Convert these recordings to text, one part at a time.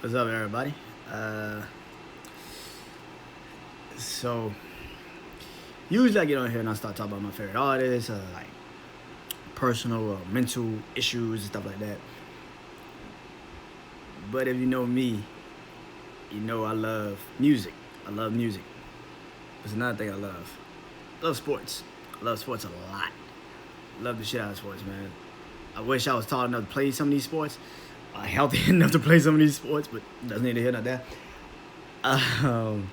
What's up, everybody? So usually I get on here and I start talking about my favorite artists, like personal or mental issues and stuff like that. But if you know me, you know I love music. I love music. There's another thing I love. I love sports. I love sports a lot. Love the shit out of sports, man. I wish I was taught enough to play some of these sports, healthy enough to play some of these sports, but doesn't need to hear not that. Um,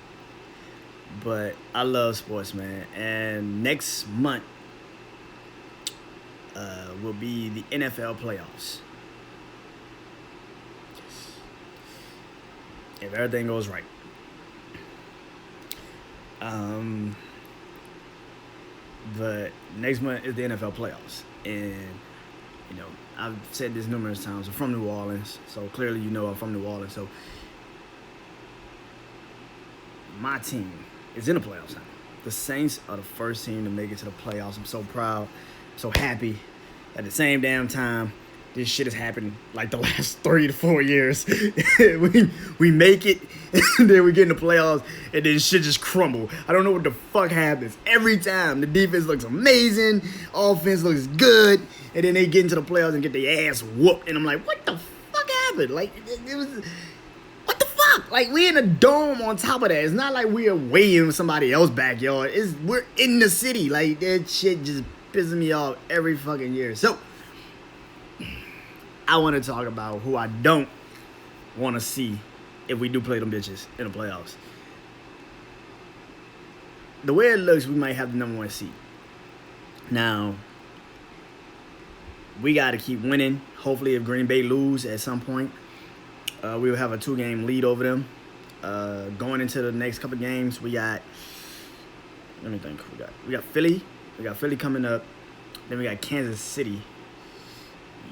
but I love sports, man. And next month will be the NFL playoffs. If everything goes right. But next month is the NFL playoffs. And, you know, I've said this numerous times. I'm from New Orleans, so clearly you know I'm from New Orleans. So my team is in the playoffs now. The Saints are the first team to make it to the playoffs. I'm so proud, so happy. At the same damn time, this shit has happened like the last 3 to 4 years. we make it, and then we get in the playoffs, and then shit just crumble. I don't know what the fuck happens. Every time, the defense looks amazing, offense looks good, and then they get into the playoffs and get their ass whooped, and I'm like, what the fuck happened? Like, it was... What the fuck? Like, we in a dome on top of that. It's not like we are way in somebody else's backyard. We're in the city. Like, that shit just pisses me off every fucking year. So, I want to talk about who I don't want to see if we do play them bitches in the playoffs. The way it looks, we might have the number 1 seed. Now, we got to keep winning. Hopefully, if Green Bay lose at some point, we will have a 2-game lead over them. Going into the next couple games, we got. Let me think. We got Philly. We got Philly coming up. Then we got Kansas City.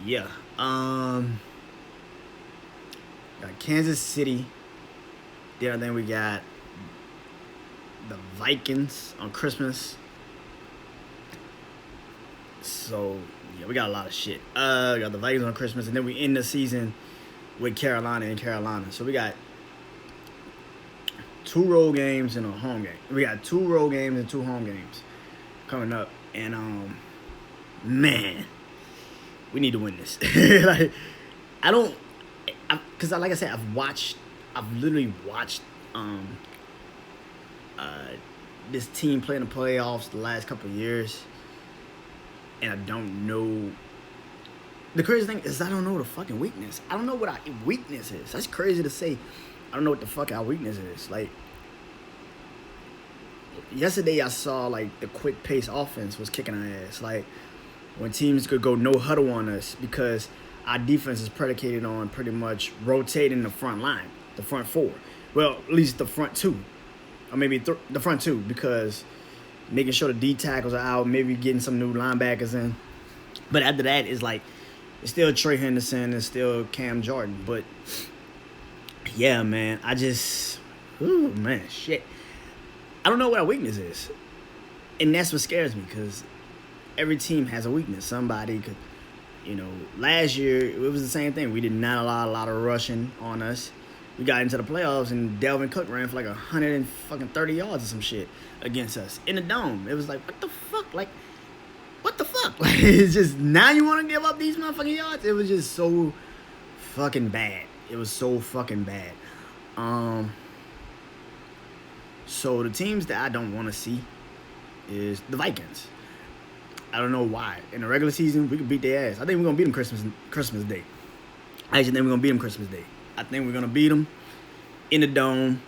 Yeah. Got Kansas City. The other thing we got the Vikings on Christmas. So yeah, we got a lot of shit. We got the Vikings on Christmas, and then we end the season with Carolina and Carolina. So we got 2 road games and a home game. We got 2 road games and 2 home games coming up. And, man, we need to win this. Like, because like I said, I've literally watched this team play in the playoffs the last couple of years. And I don't know. The crazy thing is I don't know the fucking weakness. I don't know what our weakness is. That's crazy to say. I don't know what the fuck our weakness is. Like, yesterday I saw, like, the quick pace offense was kicking our ass. Like, when teams could go no huddle on us because our defense is predicated on pretty much rotating the front line, the front 4. Well, at least the front 2. Or maybe the front 2, because making sure the D tackles are out, maybe getting some new linebackers in. But after that, it's like, it's still Trey Henderson, it's still Cam Jordan. But, yeah, man, shit. I don't know what our weakness is. And that's what scares me, because every team has a weakness. Somebody could, last year, it was the same thing. We did not allow a lot of rushing on us. We got into the playoffs, and Dalvin Cook ran for like 130 yards or some shit against us in the dome. It was like, what the fuck? Like, what the fuck? Like, it's just, now you want to give up these motherfucking yards? It was just so fucking bad. It was so fucking bad. So the teams that I don't want to see is the Vikings. I don't know why. In the regular season, we could beat their ass. I think we're going to beat them Christmas Day. I actually think we're going to beat them Christmas Day. I think we're going to beat them in the dome.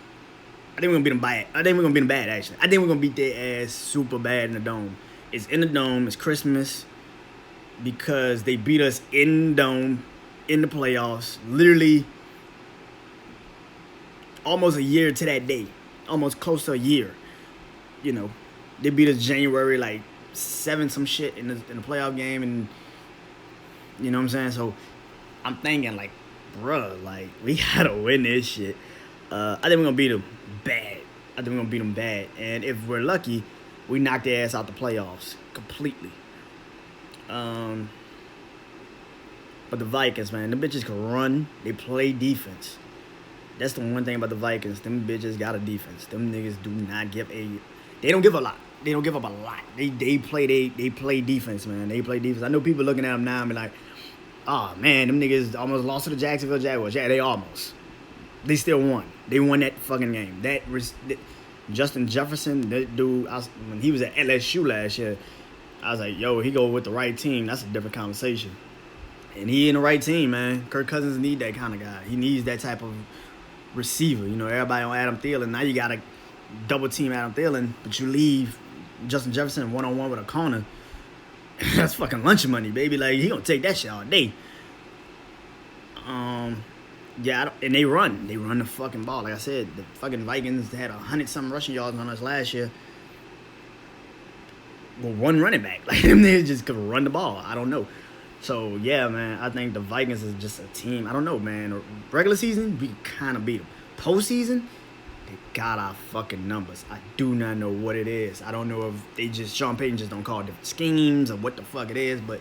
I think we're going to beat them bad. I think we're going to beat them bad, actually. I think we're going to beat their ass super bad in the dome. It's in the dome. It's Christmas, because they beat us in the dome in the playoffs. Literally almost a year to that day. Almost close to a year. They beat us January, like, 7 some shit in the playoff game. And, you know what I'm saying? So, I'm thinking, like, bruh, like, we gotta win this shit. I think we're gonna beat them bad. And if we're lucky, we knock their ass out the playoffs completely. But the Vikings, man, the bitches can run. They play defense. That's the one thing about the Vikings. Them bitches got a defense. Them niggas do not give a. They don't give a lot. They don't give up a lot. They play defense, man. They play defense. I know people looking at them now and be like, oh man, them niggas almost lost to the Jacksonville Jaguars. Yeah, they almost. They still won. They won that fucking game. Justin Jefferson, that dude, when he was at LSU last year, I was like, yo, he go with the right team. That's a different conversation. And he in the right team, man. Kirk Cousins need that kind of guy. He needs that type of receiver. You know, everybody on Adam Thielen. Now you got to double team Adam Thielen, but you leave Justin Jefferson one-on-one with a corner. That's fucking lunch money, baby. Like, he gonna take that shit all day. Yeah, and they run the fucking ball. Like I said, the fucking Vikings had 100-something rushing yards on us last year. Well, one running back. Like, them niggas just could run the ball. I don't know. So, yeah, man, I think the Vikings is just a team. I don't know, man. Regular season, we kind of beat them. Postseason, they got our fucking numbers. I do not know what it is. I don't know if Sean Payton just don't call different schemes or what the fuck it is, but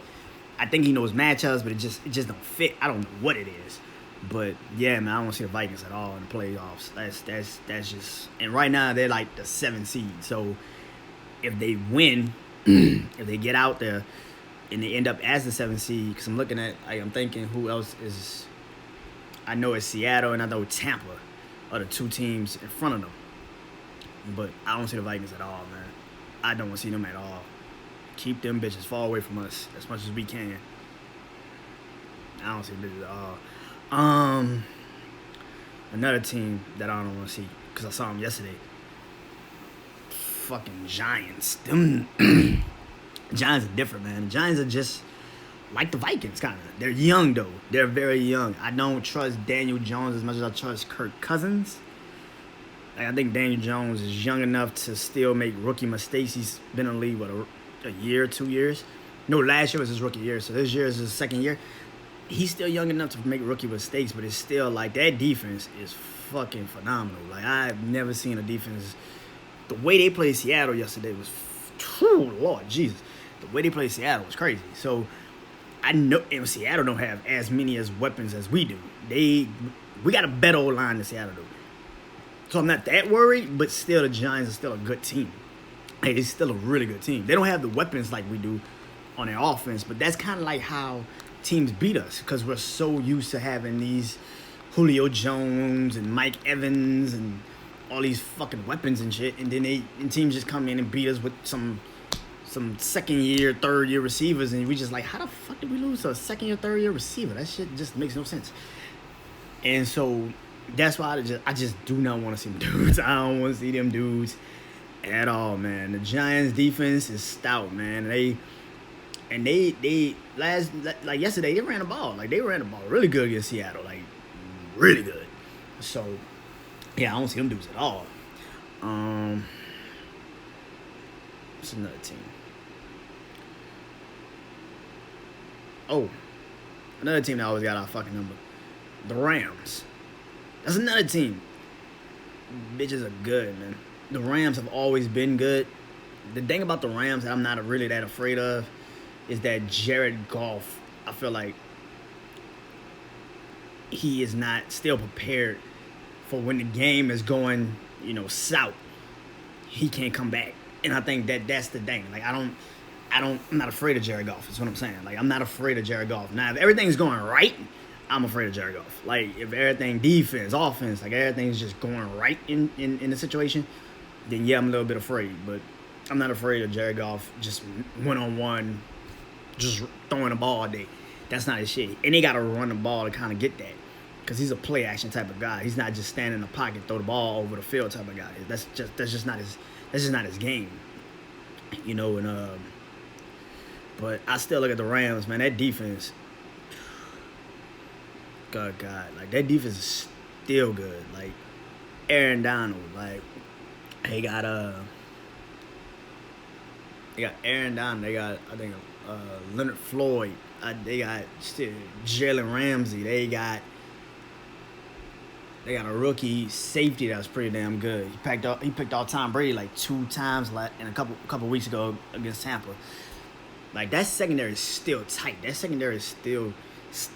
I think he knows matchups, but it just don't fit. I don't know what it is. But, yeah, man, I don't see the Vikings at all in the playoffs. That's just... And right now, they're like the 7th seed. So, if they win, if they get out there, and they end up as the 7th seed, because I'm thinking who else is... I know it's Seattle, and I know Tampa are the two teams in front of them. But I don't see the Vikings at all, man. I don't see them at all. Keep them bitches far away from us as much as we can. I don't see them bitches at all. Another team that I don't want to see, because I saw them yesterday. Fucking Giants. Them Giants are different, man. The Giants are just like the Vikings, kind of. They're young, though. They're very young. I don't trust Daniel Jones as much as I trust Kirk Cousins. Like, I think Daniel Jones is young enough to still make rookie mistakes. He's been in the league, what, a year, 2 years? No, last year was his rookie year, so this year is his second year. He's still young enough to make rookie mistakes, but it's still like that defense is fucking phenomenal. Like, I've never seen a defense. The way they played Seattle yesterday was, Lord Jesus. The way they played Seattle was crazy. So, I know Seattle don't have as many as weapons as we do. We got a better old line than Seattle do. So, I'm not that worried, but still, the Giants are still a good team. Hey, it's still a really good team. They don't have the weapons like we do on their offense, but that's kind of like how teams beat us, because we're so used to having these Julio Jones and Mike Evans and all these fucking weapons and shit, and then teams just come in and beat us with some second-year, third-year receivers, and we just like, how the fuck did we lose to a second-year, third-year receiver? That shit just makes no sense. And so that's why I just do not want to see them dudes. I don't want to see them dudes at all, man. The Giants' defense is stout, man. They yesterday, they ran the ball. Like, they ran the ball really good against Seattle. Like, really good. So, yeah, I don't see them dudes at all. What's another team? Oh, another team that always got our fucking number. The Rams. That's another team. Bitches are good, man. The Rams have always been good. The thing about the Rams that I'm not really that afraid of is that Jared Goff, I feel like he is not still prepared for when the game is going, south. He can't come back. And I think that's the thing. Like, I'm not afraid of Jared Goff. That's what I'm saying. Like, I'm not afraid of Jared Goff. Now, if everything's going right, I'm afraid of Jared Goff. Like, if everything, defense, offense, like, everything's just going right in the situation, then yeah, I'm a little bit afraid. But I'm not afraid of Jared Goff just one-on-one, just throwing the ball all day. That's not his shit. And they got to run the ball to kind of get that, because he's a play-action type of guy. He's not just stand in the pocket, throw the ball over the field type of guy. That's just not his game. But I still look at the Rams, man. That defense, God, like, that defense is still good. Like, Aaron Donald, like, they got Aaron Donald. They got, I think, Leonard Floyd. They got Jalen Ramsey. They got a rookie safety that was pretty damn good. He picked off Tom Brady like 2 times in a couple weeks ago against Tampa. Like, that secondary is still tight. That secondary is still,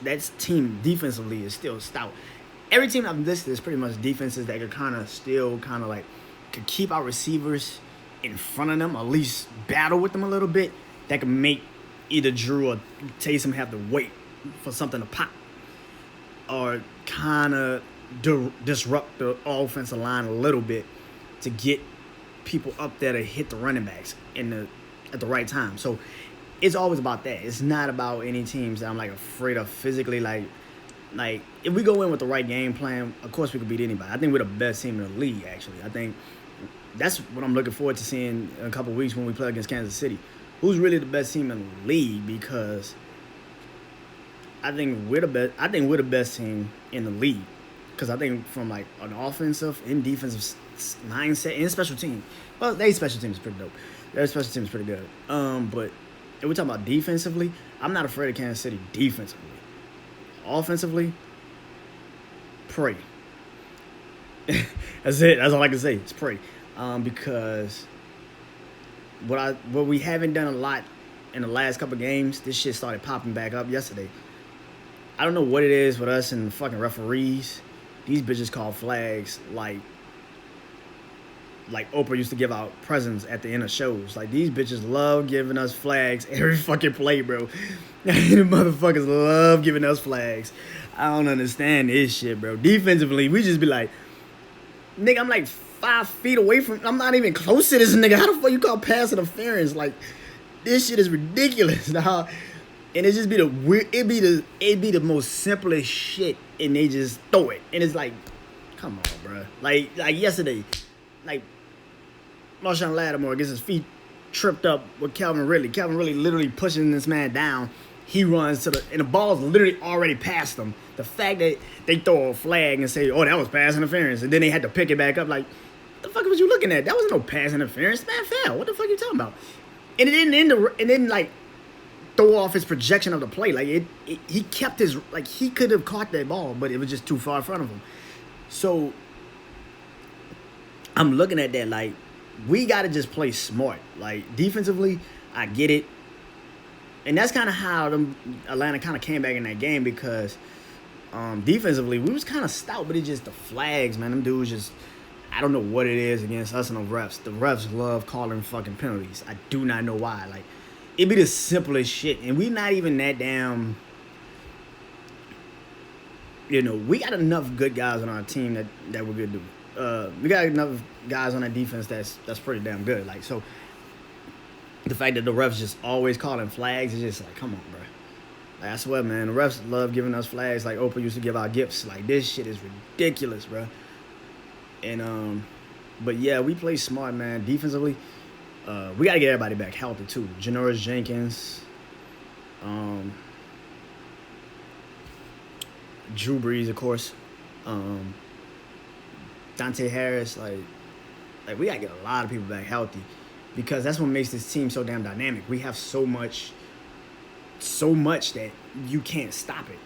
that team defensively is still stout. every team I've listed is pretty much defenses that could kind of still kind of like could keep our receivers in front of them, or at least battle with them a little bit. That can make either Drew or Taysom have to wait for something to pop, or kind of disrupt the offensive line a little bit to get people up there to hit the running backs at the right time. So it's always about that. It's not about any teams that I'm like afraid of physically. Like if we go in with the right game plan, of course we could beat anybody. I think we're the best team in the league. Actually, I think that's what I'm looking forward to seeing in a couple of weeks when we play against Kansas City. Who's really the best team in the league? Because I think we're the best. I think we're the best team in the league. Because I think from like an offensive and defensive mindset and special team. Well, their special team is pretty dope. Their special team is pretty good. But if we're talking about defensively, I'm not afraid of Kansas City defensively. Offensively, pray. That's it. That's all I can say. It's pray. Because what we haven't done a lot in the last couple of games, this shit started popping back up yesterday. I don't know what it is with us and the fucking referees. These bitches call flags like Oprah used to give out presents at the end of shows. Like, these bitches love giving us flags every fucking play, bro. The motherfuckers love giving us flags. I don't understand this shit, bro. Defensively, we just be like, nigga, I'm like 5 feet away from, I'm not even close to this nigga. How the fuck you call pass interference? Like, this shit is ridiculous, dog. And it just be the weird, it be the most simplest shit, and they just throw it. And it's like, come on, bro. Like yesterday, like, Marshawn Lattimore gets his feet tripped up with Calvin Ridley. Calvin Ridley literally pushing this man down. He runs and the ball's literally already past him. The fact that they throw a flag and say, oh, that was pass interference, and then they had to pick it back up, like, what the fuck was you looking at? That wasn't no pass interference. Man, foul. What the fuck you talking about? And it didn't like throw off his projection of the play. Like, he kept his, like, he could have caught that ball, but it was just too far in front of him. So I'm looking at that like, we got to just play smart. Like, defensively, I get it. And that's kind of how Atlanta kind of came back in that game, because defensively, we was kind of stout, but it's just the flags, man. Them dudes just, I don't know what it is against us and the refs. The refs love calling fucking penalties. I do not know why. Like, it be the simplest shit. And we not even that damn, you know, we got enough good guys on our team that we're good to do. We got enough guys on that defense that's pretty damn good. Like, so the fact that the refs just always calling flags is just like, come on, bro. Like, I swear, man, the refs love giving us flags like Oprah used to give out gifts. Like, this shit is ridiculous, bro. And but yeah, we play smart, man. Defensively, we gotta get everybody back healthy too. Janoris Jenkins, Drew Brees, of course. Dante Harris, like we gotta get a lot of people back healthy, because that's what makes this team so damn dynamic. We have so much that you can't stop it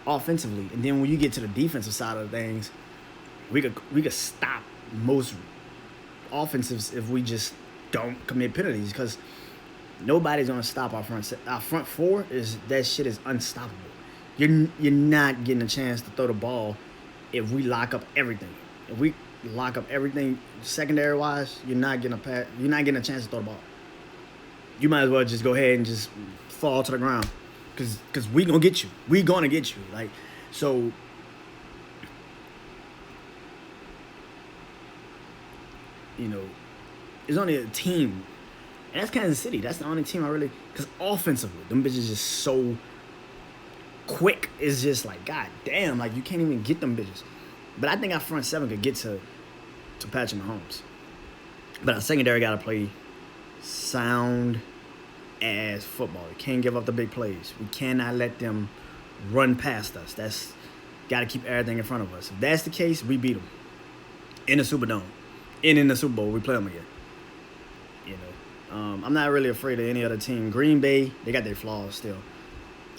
offensively, and then when you get to the defensive side of things, we could stop most offensives if we just don't commit penalties, because nobody's gonna stop our front four. That shit is unstoppable. You're not getting a chance to throw the ball if we lock up everything. If we lock up everything secondary wise, you're not getting a chance to throw the ball. You might as well just go ahead and just fall to the ground, because we gonna get you. We gonna get you. Like, so you know, it's only a team, and that's Kansas City. That's the only team I really, because offensively, them bitches just so quick. It's just like, god damn, like, you can't even get them bitches. But I think our front seven could get to Patrick Mahomes. But our secondary got to play sound ass football. We can't give up the big plays. We cannot let them run past us. That's got to keep everything in front of us. If that's the case, we beat them in the Superdome. And in the Super Bowl, we play them again. You know, I'm not really afraid of any other team. Green Bay, they got their flaws still.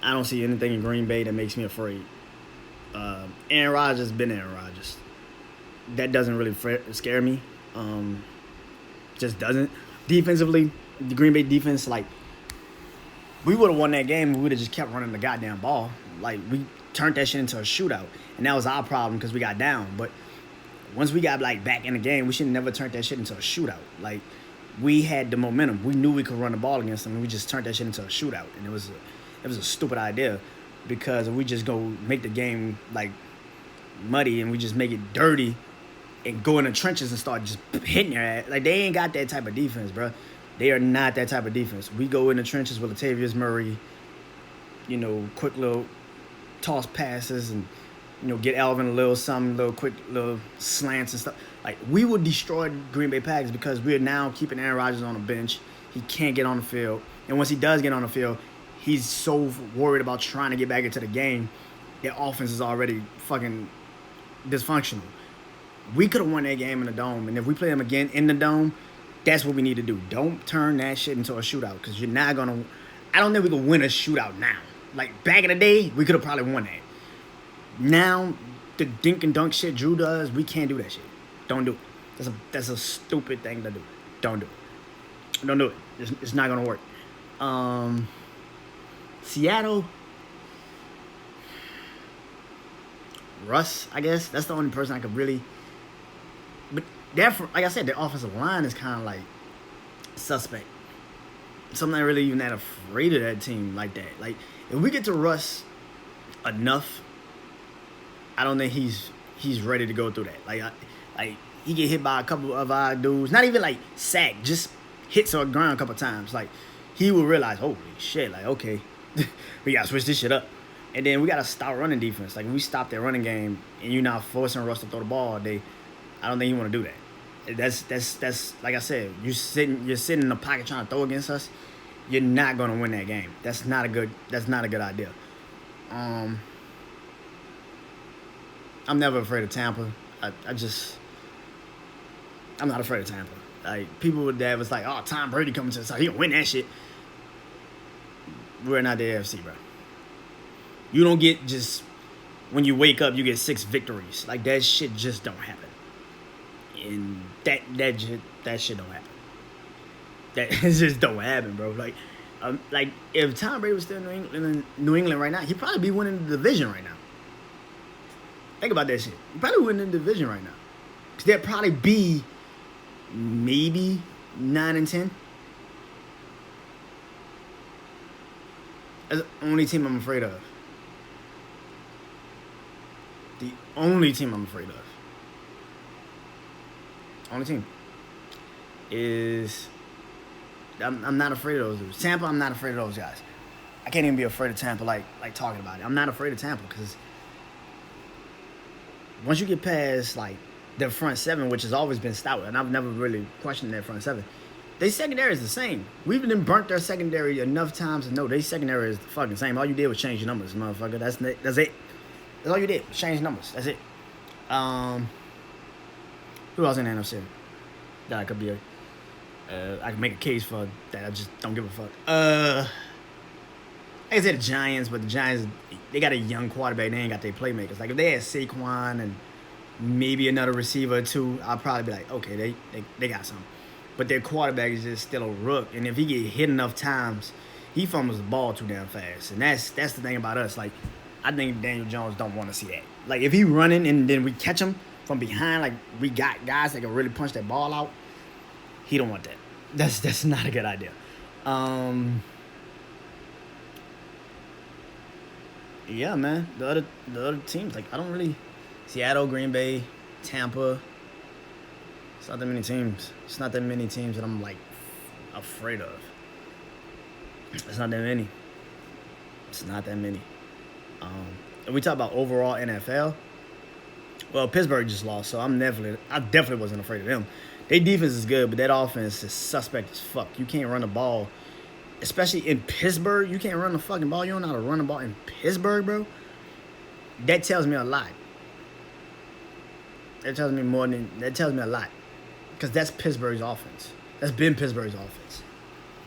I don't see anything in Green Bay that makes me afraid. Aaron Rodgers been Aaron Rodgers. That doesn't really scare me. Just doesn't. Defensively, the Green Bay defense, like, we would have won that game if we would have just kept running the goddamn ball. Like, turned that shit into a shootout, and that was our problem because we got down. But once we got like back in the game, we should never turn that shit into a shootout. Like we had the momentum, we knew we could run the ball against them, and we just turned that shit into a shootout, and it was a stupid idea because if we just go make the game like muddy and we just make it dirty and go in the trenches and start just hitting your ass. Like, they ain't got that type of defense, bro. They are not that type of defense. We go in the trenches with Latavius Murray, you know, quick little toss passes and, you know, get Alvin a little something, little quick little slants and stuff. Like, we would destroy Green Bay Packers because we are now keeping Aaron Rodgers on the bench. He can't get on the field. And once he does get on the field, he's so worried about trying to get back into the game. Their offense is already fucking dysfunctional. We could have won that game in the Dome, and if we play them again in the Dome, that's what we need to do. Don't turn that shit into a shootout because you're not going to – I don't think we can win a shootout now. Like, back in the day, we could have probably won that. Now, the dink and dunk shit Drew does, we can't do that shit. Don't do it. That's a stupid thing to do. Don't do it. Don't do it. It's not going to work. Seattle – Russ, I guess. That's the only person I could really... But, like I said, the offensive line is kind of like suspect. So I'm not really even that afraid of that team like that. Like, if we get to Russ enough, I don't think he's ready to go through that. Like he get hit by a couple of our dudes. Not even like sack, just hits on the ground a couple times. Like, he will realize, holy shit, like, okay, we got to switch this shit up. And then we got to stop running defense. Like, if we stop that running game and you're not forcing Russ to throw the ball all day, I don't think you want to do that. That's like I said, you're sitting in the pocket trying to throw against us. You're not going to win that game. That's not a good idea. I'm never afraid of Tampa. I'm not afraid of Tampa. Like, people that was like, oh, Tom Brady coming to the side, he gonna win that shit. We're not the AFC, bro. You don't get just, when you wake up, you get 6 victories. Like, that shit just don't happen. And that shit don't happen. That just don't happen, bro. Like if Tom Brady was still in New England right now, he'd probably be winning the division right now. Think about that shit. He'd probably winning the division right now. Because they'd probably be maybe 9-10. That's the only team I'm afraid of. The only team I'm afraid of. Only team is I'm not afraid of those dudes. Tampa, I'm not afraid of those guys. I can't even be afraid of Tampa like talking about it. I'm not afraid of Tampa because once you get past like their front seven, which has always been stout, and I've never really questioned their front seven, their secondary is the same. We've been burnt their secondary enough times to know their secondary is the fucking same. All you did was change your numbers, motherfucker. That's it. That's all you did. Change numbers. That's it. Who else in the NFC that I could be I can make a case for that I just don't give a fuck. Like I said, the Giants, but the Giants, they got a young quarterback. They ain't got their playmakers. Like, if they had Saquon and maybe another receiver or two, I'd probably be like, okay, they got something. But their quarterback is just still a rook. And if he get hit enough times, he fumbles the ball too damn fast. And that's the thing about us. Like, I think Daniel Jones don't want to see that. Like, if he running and then we catch him from behind, like we got guys that can really punch that ball out, he don't want that. That's not a good idea. Yeah, man. The other teams, like, I don't really Seattle, Green Bay, Tampa. It's not that many teams. It's not that many teams that I'm like afraid of. It's not that many. It's not that many. And we talk about overall NFL. Well, Pittsburgh just lost, so I definitely wasn't afraid of them. Their defense is good, but that offense is suspect as fuck. You can't run the ball, especially in Pittsburgh. You can't run the fucking ball. You don't know how to run the ball in Pittsburgh, bro. That tells me a lot. That tells me a lot. Because that's Pittsburgh's offense. That's been Pittsburgh's offense.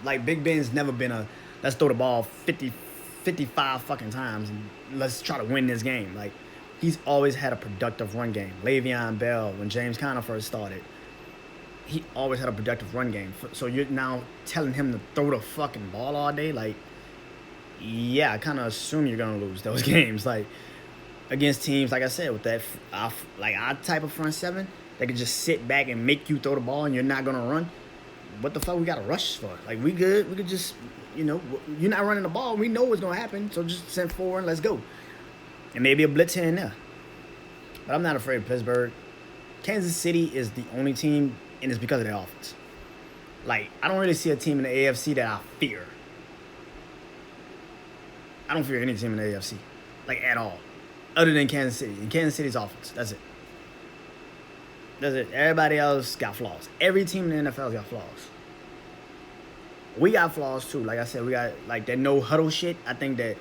Like, Big Ben's never been let's throw the ball 55 fucking times and let's try to win this game. Like, he's always had a productive run game. Le'Veon Bell, when James Conner first started, he always had a productive run game. So you're now telling him to throw the fucking ball all day? Like, yeah, I kind of assume you're going to lose those games. Like, against teams, like I said, with that, like our type of front seven, that can just sit back and make you throw the ball and you're not going to run. What the fuck we got to rush for? Like, we good. We could just, you're not running the ball. We know what's going to happen. So just send forward and let's go. And maybe a blitz here and there. But I'm not afraid of Pittsburgh. Kansas City is the only team, and it's because of their offense. Like, I don't really see a team in the AFC that I fear. I don't fear any team in the AFC. Like, at all. Other than Kansas City. And Kansas City's offense. That's it. That's it. Everybody else got flaws. Every team in the NFL's got flaws. We got flaws, too. Like I said, we got, like, that no-huddle shit. I think that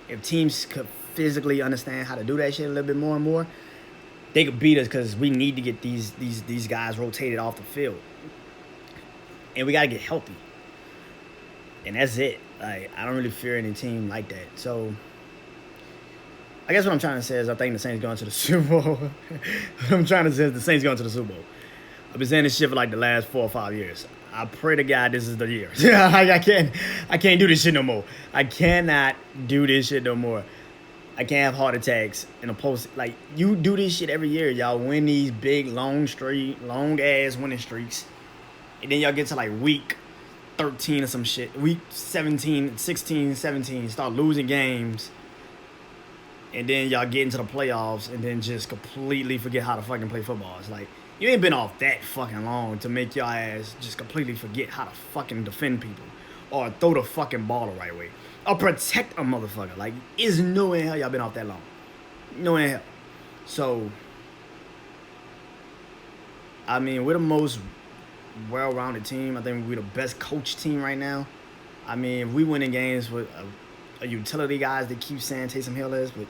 if teams could physically understand how to do that shit a little bit more and more, they could beat us because we need to get these guys rotated off the field. And we got to get healthy. And that's it. Like, I don't really fear any team like that. So, I guess what I'm trying to say is I think the Saints going to the Super Bowl. What I'm trying to say is the Saints going to the Super Bowl. I've been saying this shit for like the last 4 or 5 years. I pray to God this is the year. I can't do this shit no more. I cannot do this shit no more. I can't have heart attacks in a post. Like, you do this shit every year. Y'all win these big, long-ass winning streaks. And then y'all get to, like, week 13 or some shit. Week 17, 16, 17. Start losing games. And then y'all get into the playoffs and then just completely forget how to fucking play football. It's like, you ain't been off that fucking long to make your ass just completely forget how to fucking defend people. Or throw the fucking ball the right way. Or protect a motherfucker. Like, there's no way in hell y'all been off that long. No way in hell. So, I mean, we're the most well-rounded team. I think we're the best coach team right now. I mean, if we win in games with a utility guys that keep saying Taysom Hill is, but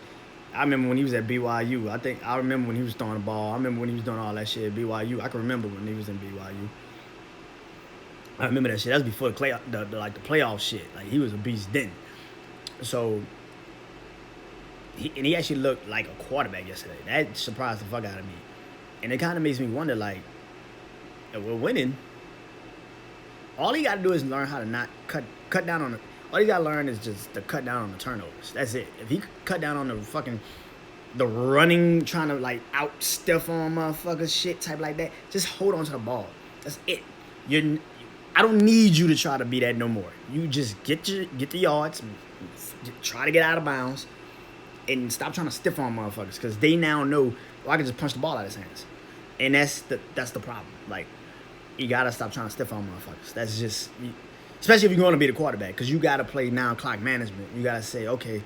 I remember when he was at BYU. I remember when he was throwing the ball. I remember when he was doing all that shit at BYU. I can remember when he was in BYU. I remember that shit. That was before the playoff shit. Like, he was a beast then. So, he actually looked like a quarterback yesterday. That surprised the fuck out of me. And it kind of makes me wonder, like, if we're winning, all he got to do is learn how to not cut down on it. All you got to learn is just to cut down on the turnovers. That's it. If he cut down on the running, trying to, like, out-stiff on motherfuckers, shit type like that, just hold on to the ball. That's it. I don't need you to try to be that no more. You just get the yards, try to get out of bounds, and stop trying to stiff on motherfuckers because they now know, I can just punch the ball out of his hands. And that's the problem. Like, you got to stop trying to stiff on motherfuckers. That's just, especially if you're going to be the quarterback, because you got to play now clock management. You got to say, okay,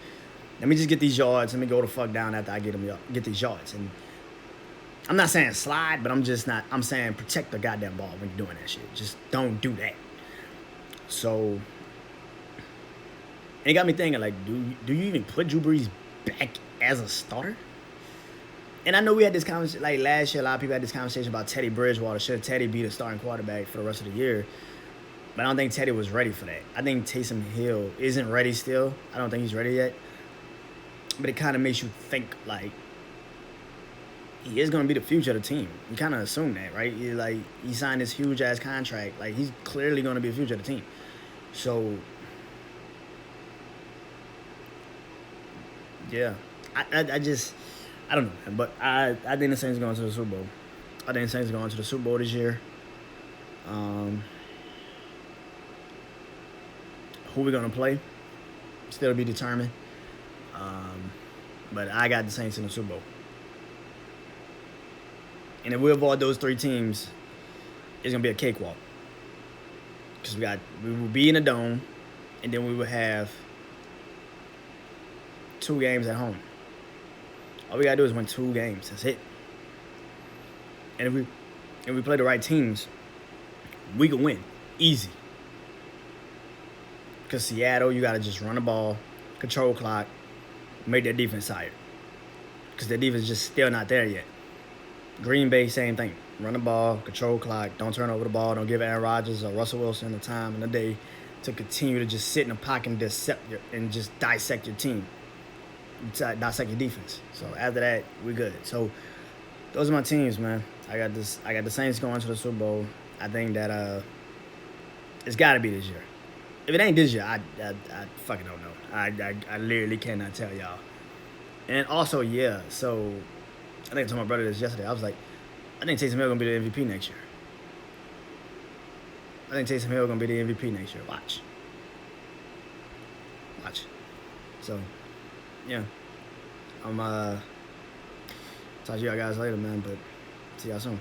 let me just get these yards. Let me go the fuck down after I get these yards. And I'm not saying slide, but I'm saying protect the goddamn ball when you're doing that shit. Just don't do that. So, it got me thinking, like, do you even put Drew Brees back as a starter? And I know we had this conversation, like, last year, a lot of people had this conversation about Teddy Bridgewater. Should Teddy be the starting quarterback for the rest of the year? But I don't think Teddy was ready for that. I think Taysom Hill isn't ready still. I don't think he's ready yet. But it kind of makes you think, like, he is going to be the future of the team. You kind of assume that, right? He signed this huge-ass contract. Like, he's clearly going to be the future of the team. So, yeah. I don't know, man. But I think the Saints are going to the Super Bowl. I think the Saints are going to the Super Bowl this year. Who we're going to play, still to be determined. But I got the Saints in the Super Bowl. And if we avoid those 3 teams, it's going to be a cakewalk. Because we will be in a dome, and then we will have 2 games at home. All we got to do is win 2 games. That's it. And if we play the right teams, we can win. Easy. Because Seattle, you got to just run the ball, control clock, make their defense tired. Because their defense is just still not there yet. Green Bay, same thing. Run the ball, control clock, don't turn over the ball, don't give Aaron Rodgers or Russell Wilson the time in the day to continue to just sit in the pocket and just dissect your team. Dissect your defense. So after that, we're good. So those are my teams, man. I got the Saints going to the Super Bowl. I think that it's got to be this year. If it ain't this year, I fucking don't know. I literally cannot tell y'all. And also, yeah, so I think I told my brother this yesterday. I was like, I think Taysom Hill gonna be the MVP next year. I think Taysom Hill gonna be the MVP next year. Watch. So, yeah. I'm talk to y'all guys later, man. But see y'all soon.